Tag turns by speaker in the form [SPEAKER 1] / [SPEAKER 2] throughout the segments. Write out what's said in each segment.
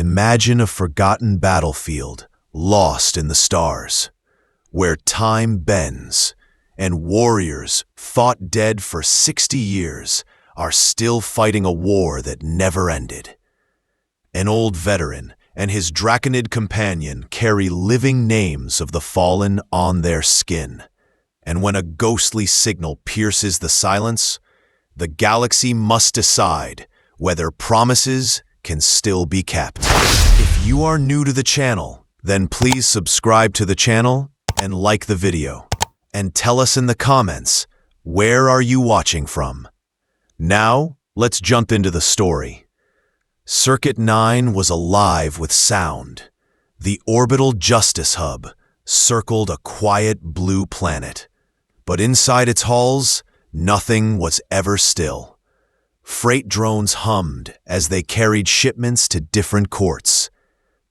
[SPEAKER 1] Imagine a forgotten battlefield, lost in the stars, where time bends, and warriors fought dead for 60 years are still fighting a war that never ended. An old veteran and his draconid companion carry living names of the fallen on their skin, and when a ghostly signal pierces the silence, the galaxy must decide whether promises can still be kept. If you are new to the channel, then please subscribe to the channel and like the video, and tell us in the comments, where are you watching from? Now, let's jump into the story. Circuit 9 was alive with sound. The orbital justice hub circled a quiet blue planet, but inside its halls, nothing was ever still. Freight drones hummed as they carried shipments to different courts.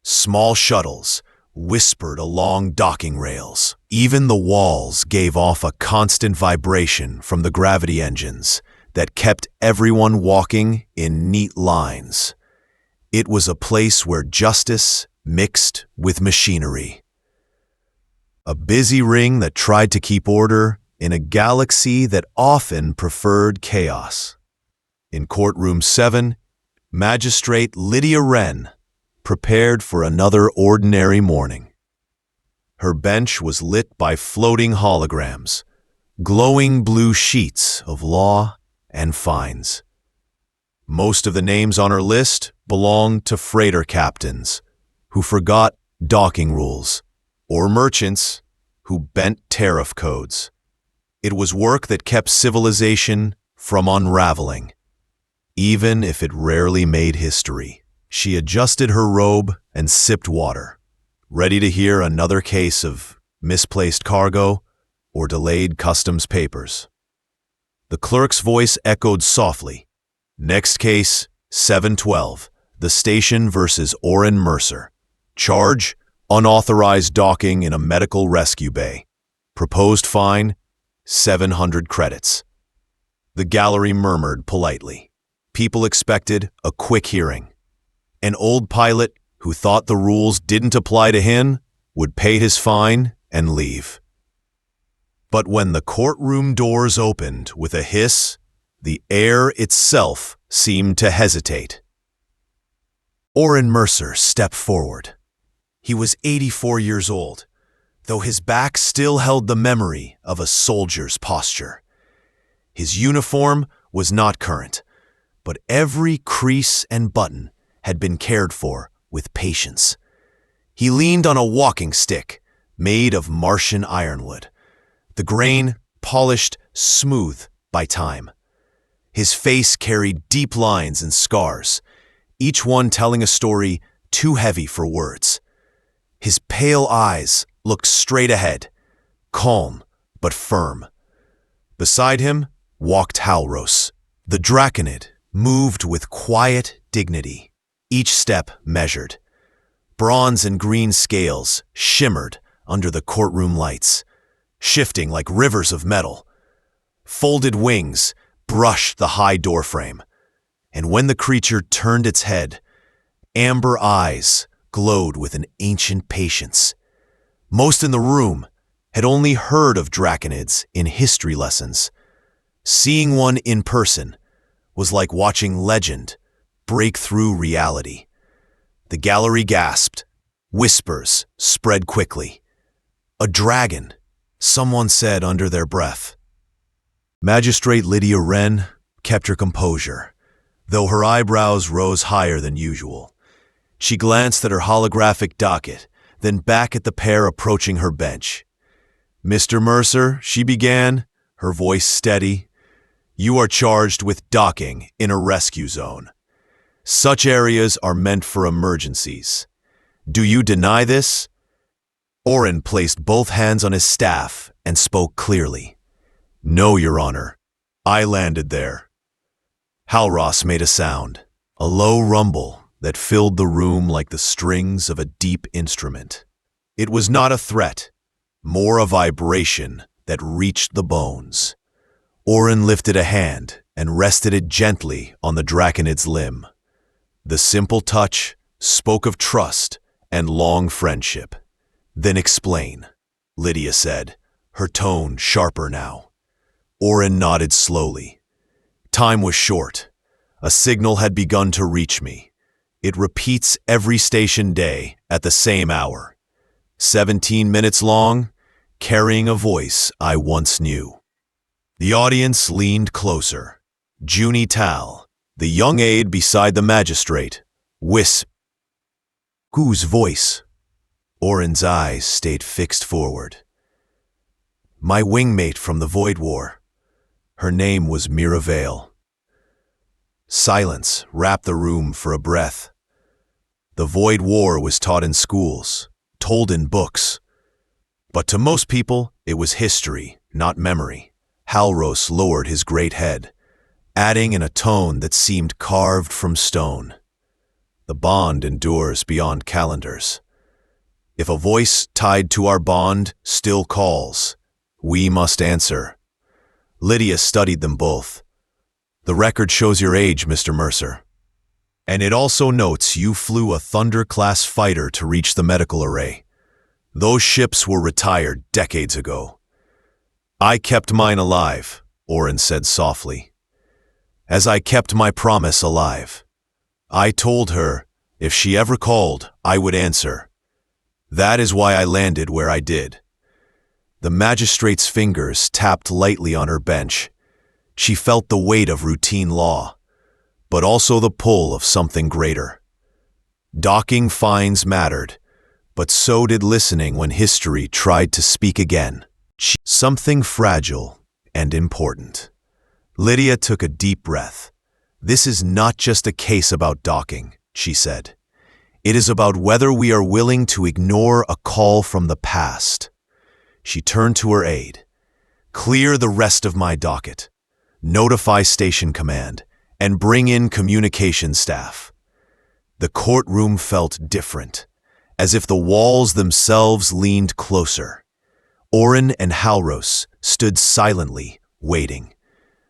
[SPEAKER 1] Small shuttles whispered along docking rails. Even the walls gave off a constant vibration from the gravity engines that kept everyone walking in neat lines. It was a place where justice mixed with machinery. A busy ring that tried to keep order in a galaxy that often preferred chaos. In courtroom 7, Magistrate Lydia Wren prepared for another ordinary morning. Her bench was lit by floating holograms, glowing blue sheets of law and fines. Most of the names on her list belonged to freighter captains who forgot docking rules, or merchants who bent tariff codes. It was work that kept civilization from unraveling, even if it rarely made history. She adjusted her robe and sipped water, ready to hear another case of misplaced cargo or delayed customs papers. The clerk's voice echoed softly. Next case, 712, the station versus Orrin Mercer. Charge, unauthorized docking in a medical rescue bay. Proposed fine, 700 credits. The gallery murmured politely. People expected a quick hearing. An old pilot who thought the rules didn't apply to him would pay his fine and leave. But when the courtroom doors opened with a hiss, the air itself seemed to hesitate. Orrin Mercer stepped forward. He was 84 years old, though his back still held the memory of a soldier's posture. His uniform was not current, but every crease and button had been cared for with patience. He leaned on a walking stick made of Martian ironwood, the grain polished smooth by time. His face carried deep lines and scars, each one telling a story too heavy for words. His pale eyes looked straight ahead, calm but firm. Beside him walked Halros. The draconid moved with quiet dignity, each step measured. Bronze and green scales shimmered under the courtroom lights, shifting like rivers of metal. Folded wings brushed the high doorframe, and when the creature turned its head, amber eyes glowed with an ancient patience. Most in the room had only heard of draconids in history lessons. Seeing one in person was like watching legend break through reality. The gallery gasped. Whispers spread quickly. A dragon, someone said under their breath. Magistrate Lydia Wren kept her composure, though her eyebrows rose higher than usual. She glanced at her holographic docket, then back at the pair approaching her bench. "Mr. Mercer," she began, her voice steady, "you are charged with docking in a rescue zone. Such areas are meant for emergencies. Do you deny this?" Orrin placed both hands on his staff and spoke clearly. "No, Your Honor. I landed there." Halros made a sound, a low rumble that filled the room like the strings of a deep instrument. It was not a threat, more a vibration that reached the bones. Orrin lifted a hand and rested it gently on the draconid's limb. The simple touch spoke of trust and long friendship. Then explain, Lydia said, her tone sharper now. Orin nodded slowly. Time was short. A signal had begun to reach me. It repeats every station day at the same hour. 17 minutes long, carrying a voice I once knew. The audience leaned closer. Junie Tal, the young aide beside the magistrate, whispered. Whose voice? Orin's eyes stayed fixed forward. My wingmate from the Void War. Her name was Mira Vale. Silence wrapped the room for a breath. The Void War was taught in schools, told in books. But to most people, it was history, not memory. Halros lowered his great head, adding in a tone that seemed carved from stone. The bond endures beyond calendars. If a voice tied to our bond still calls, we must answer. Lydia studied them both. The record shows your age, Mr. Mercer. And it also notes you flew a Thunder-class fighter to reach the medical array. Those ships were retired decades ago. I kept mine alive, Orin said softly. As I kept my promise alive. I told her, if she ever called, I would answer. That is why I landed where I did. The magistrate's fingers tapped lightly on her bench. She felt the weight of routine law, but also the pull of something greater. Docking fines mattered, but so did listening when history tried to speak again. Something fragile and important. Lydia took a deep breath. This is not just a case about docking, she said. It is about whether we are willing to ignore a call from the past. She turned to her aide. Clear the rest of my docket. Notify station command, and bring in communication staff. The courtroom felt different, as if the walls themselves leaned closer. Orin and Halros stood silently, waiting.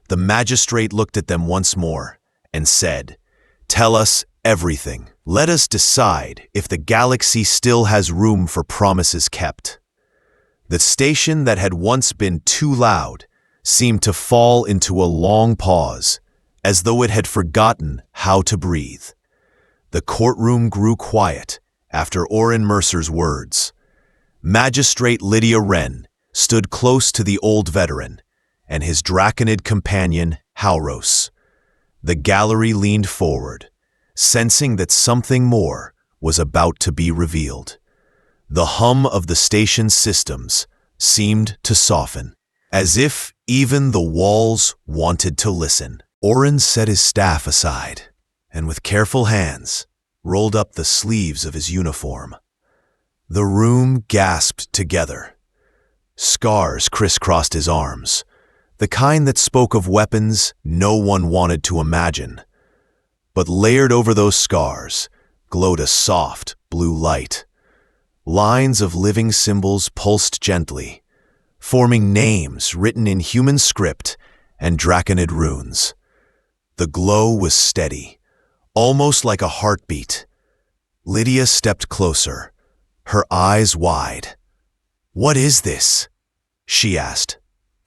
[SPEAKER 1] The magistrate looked at them once more and said, Tell us everything. Let us decide if the galaxy still has room for promises kept. The station that had once been too loud seemed to fall into a long pause, as though it had forgotten how to breathe. The courtroom grew quiet after Orin Mercer's words. Magistrate Lydia Wren stood close to the old veteran and his draconid companion, Halros. The gallery leaned forward, sensing that something more was about to be revealed. The hum of the station's systems seemed to soften, as if even the walls wanted to listen. Orin set his staff aside, and with careful hands, rolled up the sleeves of his uniform. The room gasped together. Scars crisscrossed his arms, the kind that spoke of weapons no one wanted to imagine. But layered over those scars glowed a soft blue light. Lines of living symbols pulsed gently, forming names written in human script and draconid runes. The glow was steady, almost like a heartbeat. Lydia stepped closer, her eyes wide. What is this? She asked.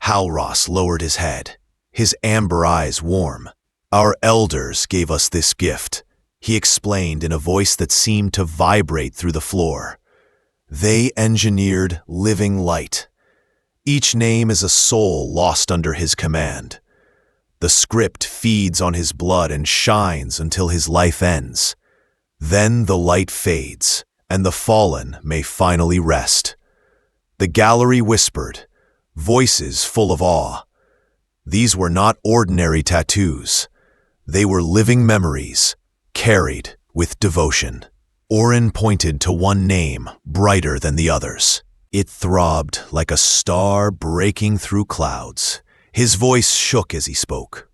[SPEAKER 1] Halros lowered his head, his amber eyes warm. Our elders gave us this gift, he explained in a voice that seemed to vibrate through the floor. They engineered living light. Each name is a soul lost under his command. The script feeds on his blood and shines until his life ends. Then the light fades, and the fallen may finally rest. The gallery whispered, voices full of awe. These were not ordinary tattoos. They were living memories, carried with devotion. Orin pointed to one name, brighter than the others. It throbbed like a star breaking through clouds. His voice shook as he spoke.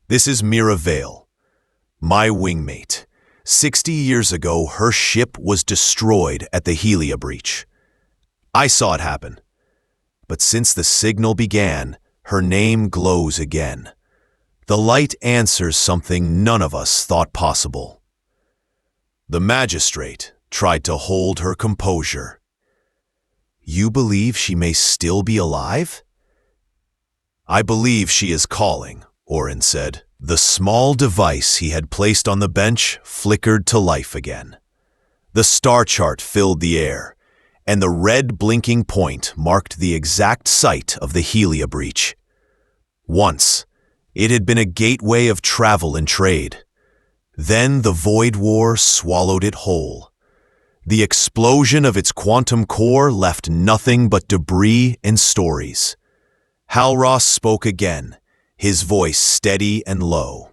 [SPEAKER 1] This is Mira Vale, my wingmate. 60 years ago, her ship was destroyed at the Helia breach. I saw it happen. But since the signal began, her name glows again. The light answers something none of us thought possible. The magistrate tried to hold her composure. "You believe she may still be alive?" "I believe she is calling," Orin said. The small device he had placed on the bench flickered to life again. The star chart filled the air, and the red blinking point marked the exact site of the Helia breach. Once, it had been a gateway of travel and trade. Then the Void War swallowed it whole. The explosion of its quantum core left nothing but debris and stories. Hal Ross spoke again, his voice steady and low.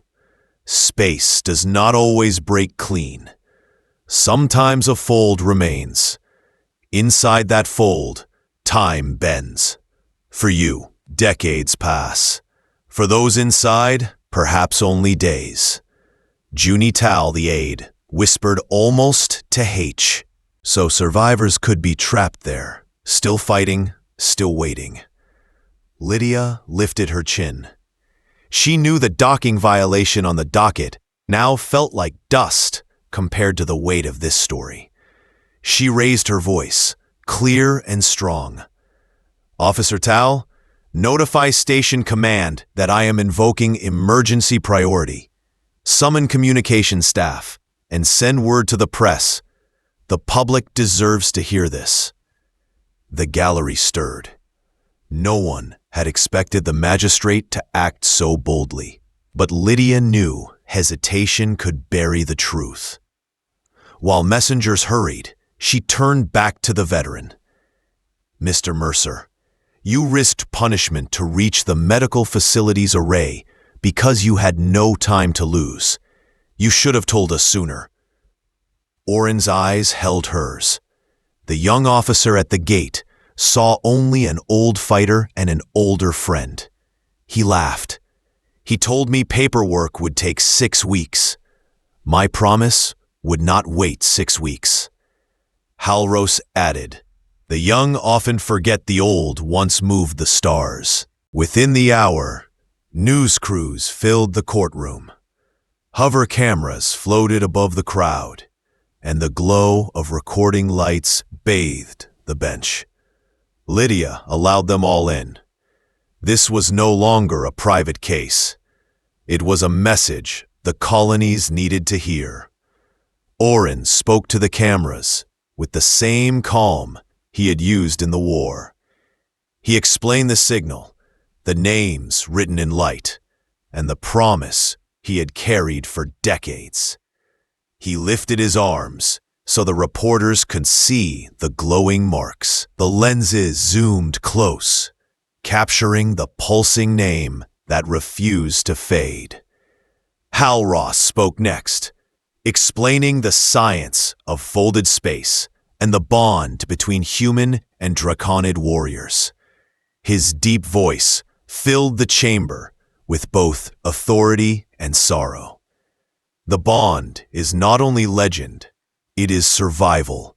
[SPEAKER 1] "Space does not always break clean. Sometimes a fold remains. Inside that fold, time bends. For you, decades pass. For those inside, perhaps only days." Junie Tal, the aide, whispered almost to H. So survivors could be trapped there, still fighting, still waiting. Lydia lifted her chin. She knew the docking violation on the docket now felt like dust compared to the weight of this story. She raised her voice, clear and strong. "Officer Tal, notify Station Command that I am invoking emergency priority. Summon communication staff and send word to the press. The public deserves to hear this." The gallery stirred. No one had expected the magistrate to act so boldly, but Lydia knew hesitation could bury the truth. While messengers hurried, she turned back to the veteran. "Mr. Mercer, you risked punishment to reach the medical facility's array because you had no time to lose. You should have told us sooner." Orin's eyes held hers. The young officer at the gate saw only an old fighter and an older friend. He laughed. "He told me paperwork would take 6 weeks. My promise would not wait 6 weeks." Halros added, "The young often forget the old once moved the stars." Within the hour, news crews filled the courtroom. Hover cameras floated above the crowd, and the glow of recording lights bathed the bench. Lydia allowed them all in. This was no longer a private case. It was a message the colonies needed to hear. Orin spoke to the cameras with the same calm he had used in the war. He explained the signal, the names written in light, and the promise he had carried for decades. He lifted his arms so the reporters could see the glowing marks. The lenses zoomed close, capturing the pulsing name that refused to fade. Hal Ross spoke next, explaining the science of folded space and the bond between human and draconid warriors. His deep voice filled the chamber with both authority and sorrow. The bond is not only legend, it is survival.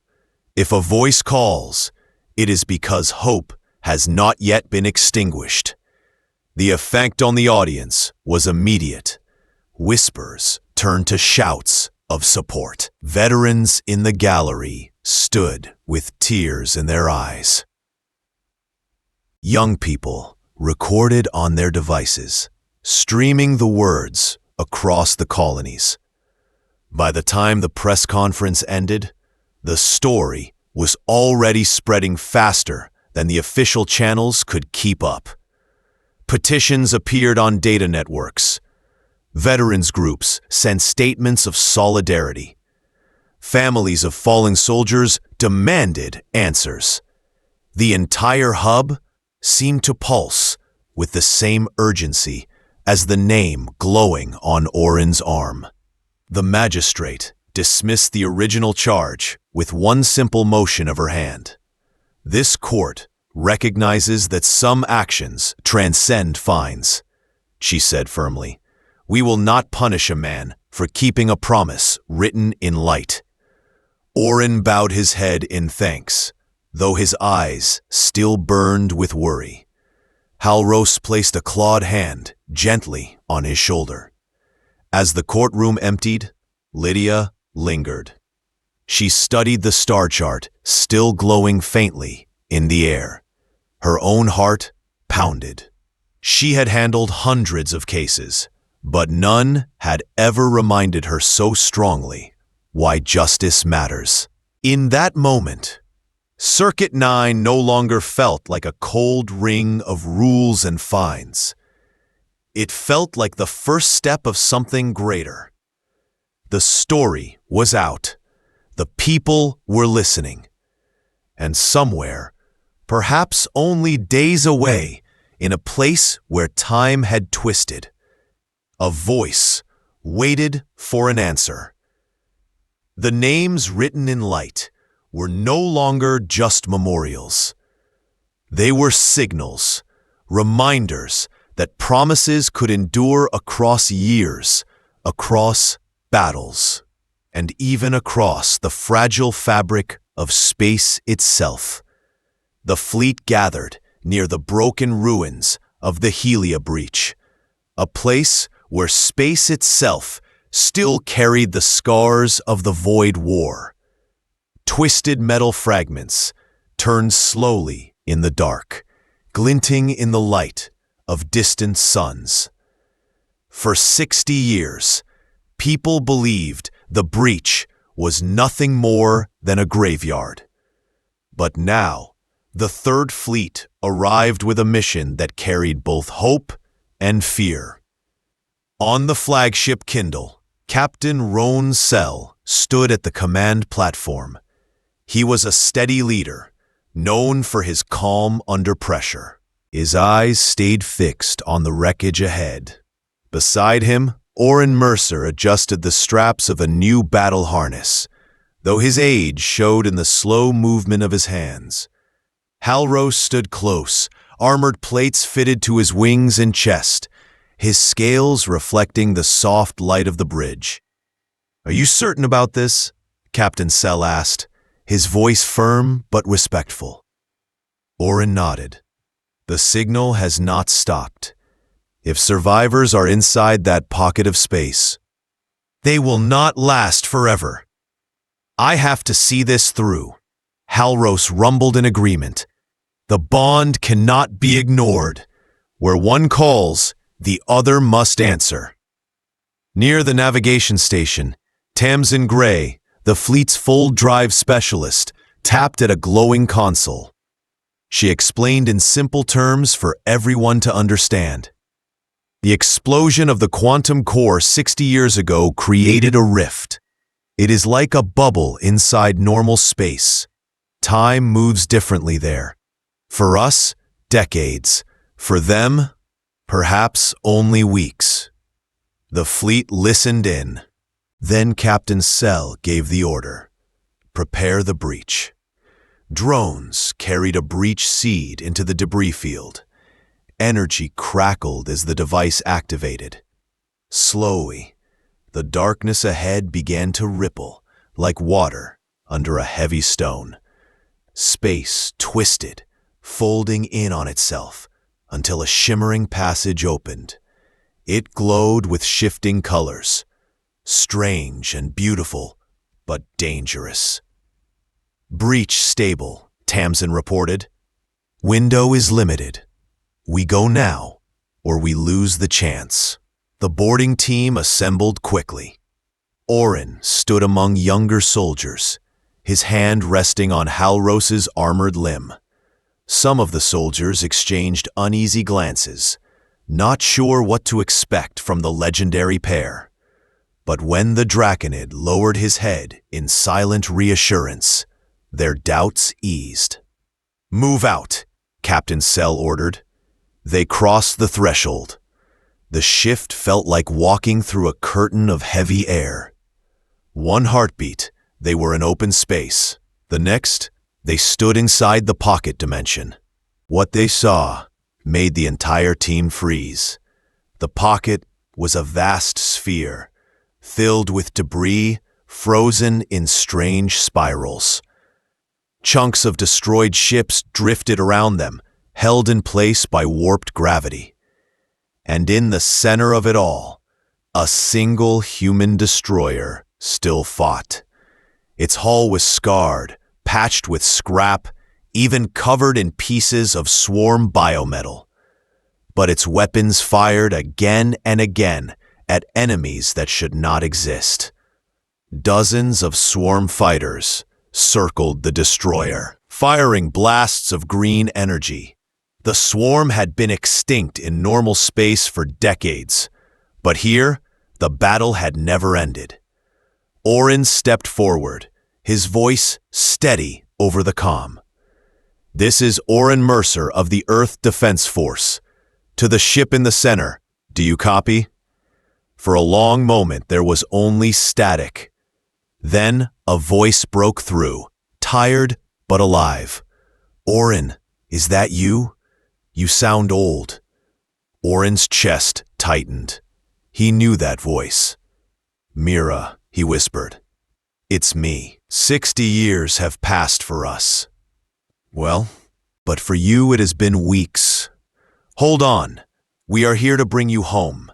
[SPEAKER 1] If a voice calls, it is because hope has not yet been extinguished. The effect on the audience was immediate. Whispers turned to shouts of support. Veterans in the gallery stood with tears in their eyes. Young people recorded on their devices, streaming the words across the colonies. By the time the press conference ended, the story was already spreading faster than the official channels could keep up. Petitions appeared on data networks. Veterans groups sent statements of solidarity. Families of fallen soldiers demanded answers. The entire hub seemed to pulse with the same urgency as the name glowing on Orin's arm. The magistrate dismissed the original charge with one simple motion of her hand. "This court recognizes that some actions transcend fines," she said firmly. "We will not punish a man for keeping a promise written in light." Orin bowed his head in thanks, though his eyes still burned with worry. Halros placed a clawed hand gently on his shoulder. As the courtroom emptied, Lydia lingered. She studied the star chart, still glowing faintly in the air. Her own heart pounded. She had handled hundreds of cases, but none had ever reminded her so strongly why justice matters. In that moment, Circuit 9 no longer felt like a cold ring of rules and fines. It felt like the first step of something greater. The story was out. The people were listening. And somewhere, perhaps only days away, in a place where time had twisted, a voice waited for an answer. The names written in light were no longer just memorials. They were signals, reminders that promises could endure across years, across battles, and even across the fragile fabric of space itself. The fleet gathered near the broken ruins of the Helia breach, a place where space itself still carried the scars of the Void War. Twisted metal fragments turned slowly in the dark, glinting in the light of distant suns. For 60 years, people believed the breach was nothing more than a graveyard. But now, the Third Fleet arrived with a mission that carried both hope and fear. On the flagship Kindle, Captain Roan Sell stood at the command platform. He was a steady leader, known for his calm under pressure. His eyes stayed fixed on the wreckage ahead. Beside him, Orin Mercer adjusted the straps of a new battle harness, though his age showed in the slow movement of his hands. Halros stood close, armored plates fitted to his wings and chest, his scales reflecting the soft light of the bridge. "Are you certain about this?" Captain Sell asked, his voice firm but respectful. Orin nodded. "The signal has not stopped. If survivors are inside that pocket of space, they will not last forever. I have to see this through." Halros rumbled in agreement. "The bond cannot be ignored. Where one calls, the other must answer." Near the navigation station, Tamsin Gray, the fleet's full-drive specialist, tapped at a glowing console. She explained in simple terms for everyone to understand. The explosion of the quantum core 60 years ago created a rift. It is like a bubble inside normal space. Time moves differently there. For us, decades. For them, perhaps only weeks. The fleet listened in. Then Captain Sell gave the order. Prepare the breach. Drones carried a breach seed into the debris field. Energy crackled as the device activated. Slowly, the darkness ahead began to ripple like water under a heavy stone. Space twisted, folding in on itself until a shimmering passage opened. It glowed with shifting colors, strange and beautiful, but dangerous. "Breach stable," Tamsin reported. "Window is limited. We go now, or we lose the chance." The boarding team assembled quickly. Orin stood among younger soldiers, his hand resting on Halros's armored limb. Some of the soldiers exchanged uneasy glances, not sure what to expect from the legendary pair. But when the Draconid lowered his head in silent reassurance, their doubts eased. "Move out," Captain Sell ordered. They crossed the threshold. The shift felt like walking through a curtain of heavy air. One heartbeat, they were in open space. The next, they stood inside the pocket dimension. What they saw made the entire team freeze. The pocket was a vast sphere, filled with debris, frozen in strange spirals. Chunks of destroyed ships drifted around them, held in place by warped gravity. And in the center of it all, a single human destroyer still fought. Its hull was scarred, patched with scrap, even covered in pieces of swarm biometal. But its weapons fired again and again at enemies that should not exist. Dozens of swarm fighters circled the destroyer, firing blasts of green energy. The swarm had been extinct in normal space for decades, but here, the battle had never ended. Orin stepped forward, his voice steady over the comm. "This is Orin Mercer of the Earth Defense Force. To the ship in the center, do you copy?" For a long moment there was only static. Then a voice broke through, tired but alive. "Orin, is that you? You sound old." Orin's chest tightened. He knew that voice. "Mira," he whispered. "It's me. 60 years have passed for us." "Well, but for you it has been weeks. Hold on. We are here to bring you home."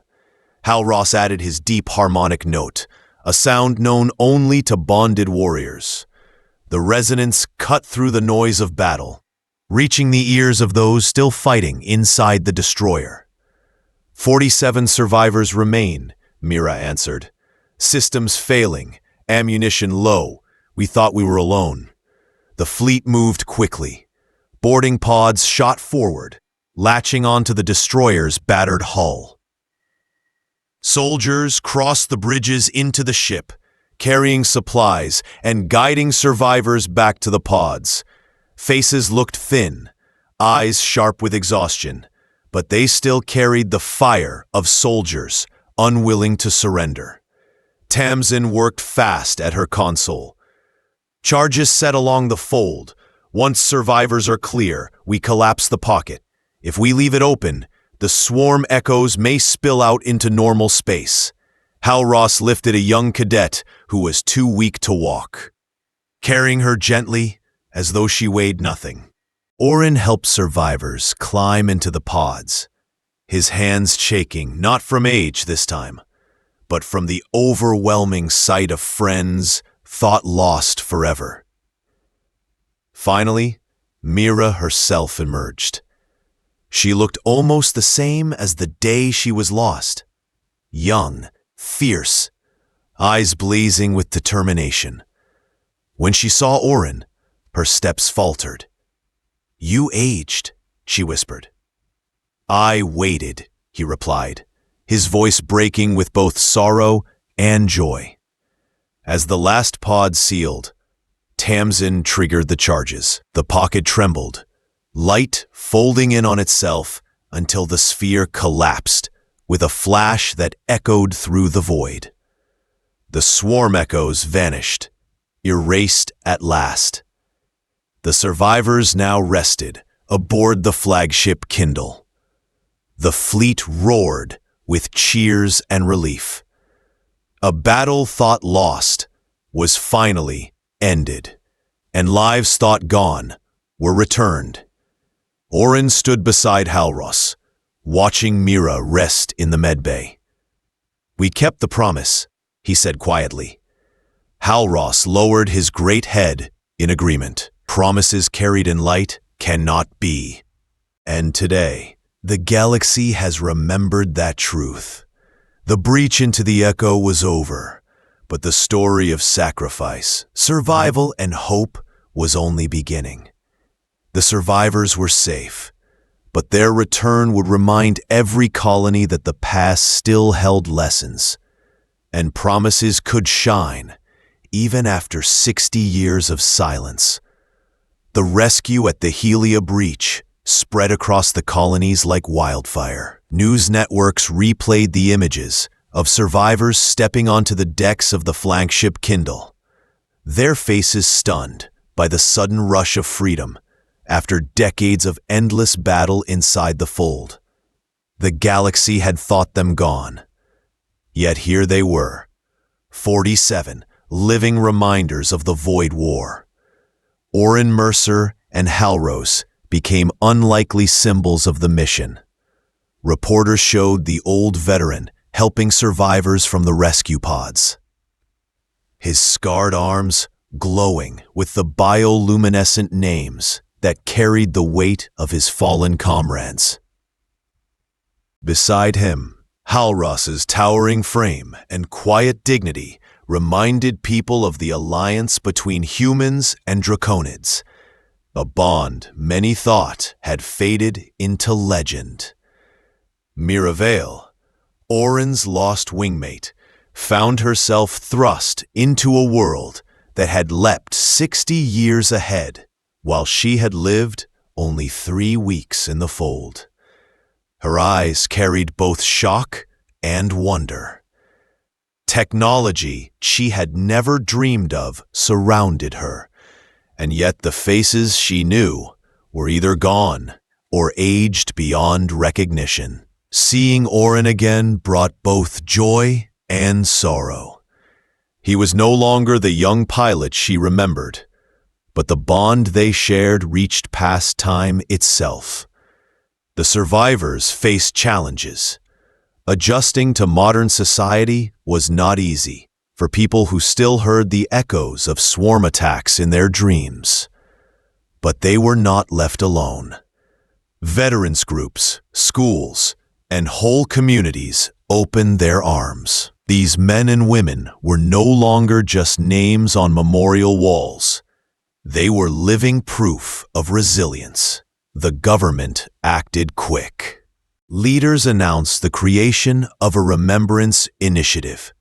[SPEAKER 1] Hal Ross added his deep harmonic note, a sound known only to bonded warriors. The resonance cut through the noise of battle, reaching the ears of those still fighting inside the destroyer. 47 survivors remain," Mira answered. "Systems failing, ammunition low. We thought we were alone." The fleet moved quickly. Boarding pods shot forward, latching onto the destroyer's battered hull. Soldiers crossed the bridges into the ship, carrying supplies and guiding survivors back to the pods. Faces looked thin, eyes sharp with exhaustion, but they still carried the fire of soldiers, unwilling to surrender. Tamsin worked fast at her console. "Charges set along the fold. Once survivors are clear, we collapse the pocket. If we leave it open, the swarm echoes may spill out into normal space." Hal Ross lifted a young cadet who was too weak to walk, carrying her gently as though she weighed nothing. Orin helped survivors climb into the pods, his hands shaking, not from age this time, but from the overwhelming sight of friends thought lost forever. Finally, Mira herself emerged. She looked almost the same as the day she was lost. Young, fierce, eyes blazing with determination. When she saw Orin, her steps faltered. "You aged," she whispered. "I waited," he replied, his voice breaking with both sorrow and joy. As the last pod sealed, Tamsin triggered the charges. The pocket trembled, light folding in on itself until the sphere collapsed with a flash that echoed through the void. The swarm echoes vanished, erased at last. The survivors now rested aboard the flagship Kindle. The fleet roared with cheers and relief. A battle thought lost was finally ended, and lives thought gone were returned. Orin stood beside Hal Ross, watching Mira rest in the medbay. "We kept the promise," he said quietly. Hal Ross lowered his great head in agreement. Promises carried in light cannot be. And today, the galaxy has remembered that truth. The breach into the Echo was over, but the story of sacrifice, survival, and hope was only beginning. The survivors were safe, but their return would remind every colony that the past still held lessons, and promises could shine even after 60 years of silence. The rescue at the Helia breach spread across the colonies like wildfire. News networks replayed the images of survivors stepping onto the decks of the flagship Kindle, their faces stunned by the sudden rush of freedom after decades of endless battle inside the fold. The galaxy had thought them gone. Yet here they were, 47 living reminders of the Void War. Orin Mercer and Hal Ross became unlikely symbols of the mission. Reporters showed the old veteran helping survivors from the rescue pods. His scarred arms glowing with the bioluminescent names that carried the weight of his fallen comrades. Beside him, Halros's towering frame and quiet dignity reminded people of the alliance between humans and draconids, a bond many thought had faded into legend. Miravale, Orin's lost wingmate, found herself thrust into a world that had leapt 60 years ahead, while she had lived only 3 weeks in the fold. Her eyes carried both shock and wonder. Technology she had never dreamed of surrounded her, and yet the faces she knew were either gone or aged beyond recognition. Seeing Orin again brought both joy and sorrow. He was no longer the young pilot she remembered, but the bond they shared reached past time itself. The survivors faced challenges. Adjusting to modern society was not easy for people who still heard the echoes of swarm attacks in their dreams. But they were not left alone. Veterans groups, schools, and whole communities opened their arms. These men and women were no longer just names on memorial walls. They were living proof of resilience. The government acted quick. Leaders announced the creation of a remembrance initiative,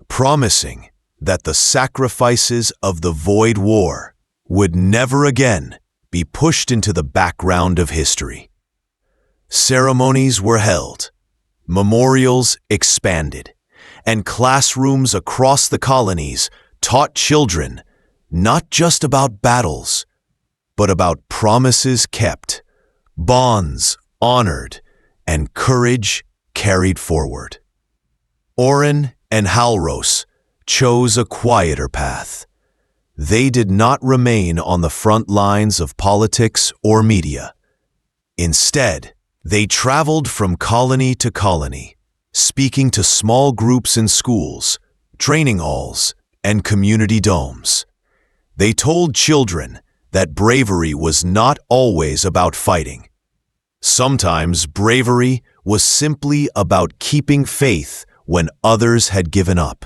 [SPEAKER 1] promising that the sacrifices of the Void War would never again be pushed into the background of history. Ceremonies were held, memorials expanded, and classrooms across the colonies taught children not just about battles, but about promises kept, bonds honored, and courage carried forward. Orin and Halros chose a quieter path. They did not remain on the front lines of politics or media. Instead, they traveled from colony to colony, speaking to small groups in schools, training halls, and community domes. They told children that bravery was not always about fighting. Sometimes bravery was simply about keeping faith when others had given up.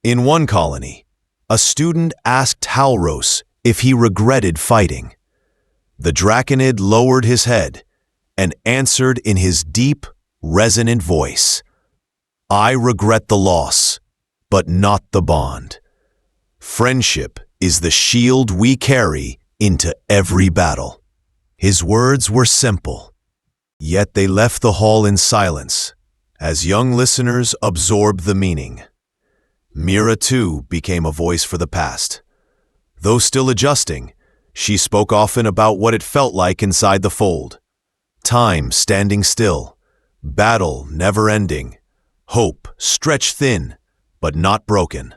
[SPEAKER 1] In one colony, a student asked Halros if he regretted fighting. The draconid lowered his head and answered in his deep, resonant voice, "I regret the loss, but not the bond. Friendship is the shield we carry into every battle." His words were simple, yet they left the hall in silence as young listeners absorbed the meaning. Mira, too, became a voice for the past. Though still adjusting, she spoke often about what it felt like inside the fold. Time standing still, battle never ending, hope stretched thin, but not broken.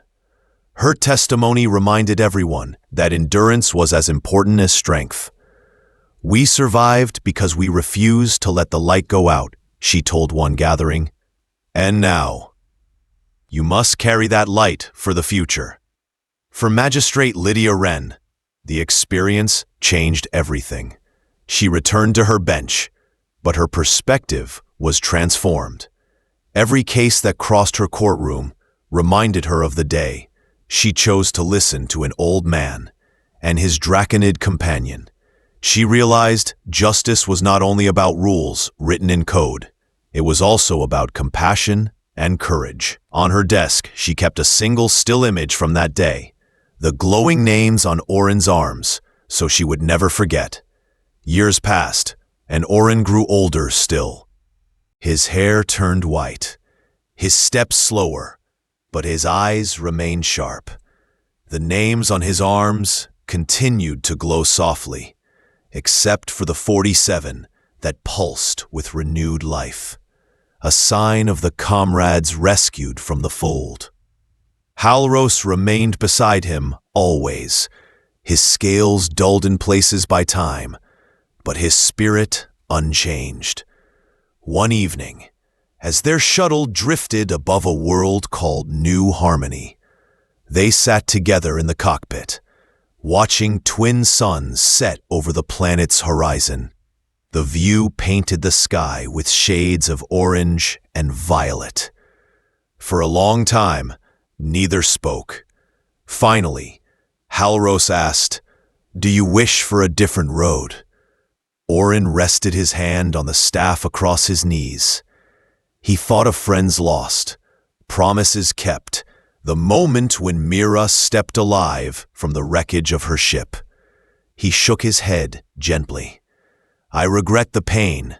[SPEAKER 1] Her testimony reminded everyone that endurance was as important as strength. "We survived because we refused to let the light go out," she told one gathering. "And now, you must carry that light for the future." For Magistrate Lydia Wren, the experience changed everything. She returned to her bench, but her perspective was transformed. Every case that crossed her courtroom reminded her of the day she chose to listen to an old man and his draconid companion. She realized justice was not only about rules written in code. It was also about compassion and courage. On her desk, she kept a single still image from that day, the glowing names on Orin's arms, so she would never forget. Years passed, and Orin grew older still. His hair turned white, his steps slower, but his eyes remained sharp. The names on his arms continued to glow softly, except for the 47 that pulsed with renewed life, a sign of the comrades rescued from the fold. Halros remained beside him always, his scales dulled in places by time, but his spirit unchanged. One evening, as their shuttle drifted above a world called New Harmony, They sat together in the cockpit, watching twin suns set over the planet's horizon. The view painted the sky with shades of orange and violet. For a long time, neither spoke. Finally, Halros asked, "Do you wish for a different road?" Orin rested his hand on the staff across his knees. He thought of friends lost, promises kept, the moment when Mira stepped alive from the wreckage of her ship. He shook his head gently. "I regret the pain,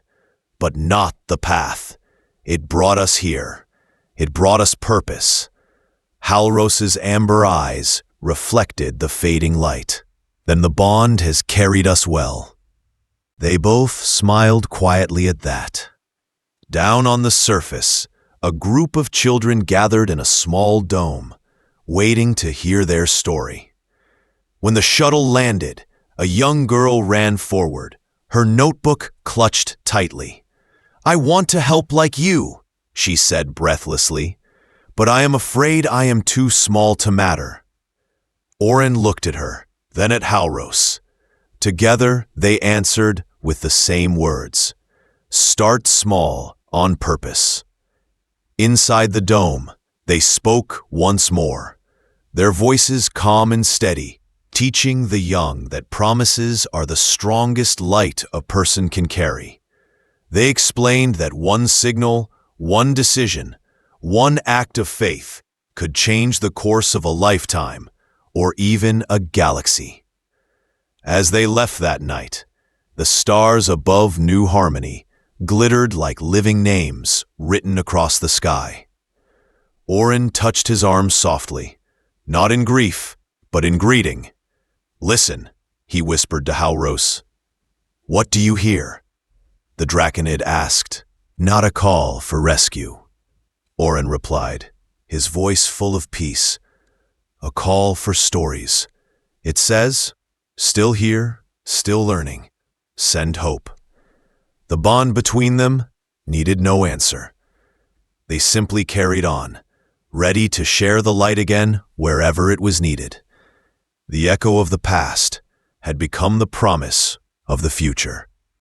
[SPEAKER 1] but not the path. It brought us here. It brought us purpose." Halros's amber eyes reflected the fading light. "Then the bond has carried us well." They both smiled quietly at that. Down on the surface, a group of children gathered in a small dome, waiting to hear their story. When the shuttle landed, a young girl ran forward, her notebook clutched tightly. "I want to help like you," she said breathlessly, "but I am afraid I am too small to matter." Orin looked at her, then at Halros. Together, they answered with the same words: "Start small, on purpose." Inside the dome, they spoke once more, their voices calm and steady, teaching the young that promises are the strongest light a person can carry. They explained that one signal, one decision, one act of faith could change the course of a lifetime or even a galaxy. As they left that night, the stars above New Harmony glittered like living names written across the sky. Orin touched his arm softly, not in grief, but in greeting. "Listen," he whispered to Halros. "What do you hear?" The Draconid asked. "Not a call for rescue," Orin replied, his voice full of peace. "A call for stories. It says, still here, still learning. Send hope." The bond between them needed no answer. They simply carried on, ready to share the light again wherever it was needed. The echo of the past had become the promise of the future.